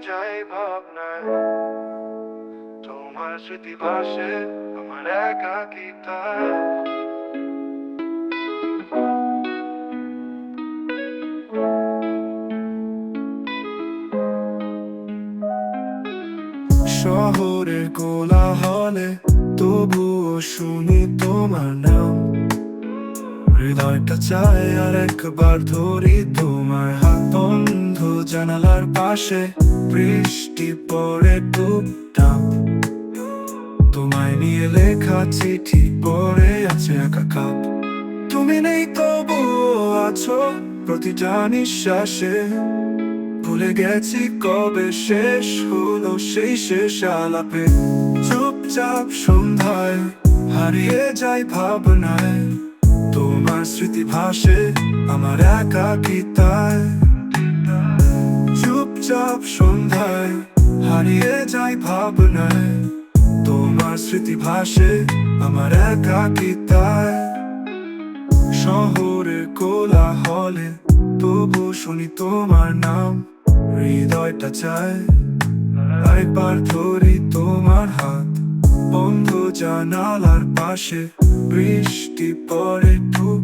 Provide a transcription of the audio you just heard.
যাই ভাবনায়, তোমার স্মৃতি ভাসে আমার একাকিতায়। শহরের কোলাহলে তবুও শুনি তোমার নাম, হৃদয়টা চায় আর একবার ধরি তোমার হাত। বন্ধ জানালার পাশে বৃষ্টি পড়ে টুপটাপ, তোমায় নিয়ে লেখা চিঠি পড়ে আছে একা কাপ। তুমি নেই তবুও আছো প্রতিটা নিঃশ্বাসে, ভুলে গেছি কবে শেষ হলো সেই শেষ আলাপে। চুপচাপ সন্ধ্যায় হারিয়ে যাই ভাবনায়, তোমার স্মৃতি ভাসে আমার একাকিতায়। চুপচাপ সন্ধ্যায় হারিয়ে যাই ভাবনায়, তোমার স্মৃতি ভাসে আমার একাকিতায়। শহরের কোলাহলে তবু শুনি তোমার নাম, হৃদয়টা চায় একবার ধরি তোমার হাত। বন্ধ জানালার পাশে বৃষ্টি পড়ে টুপ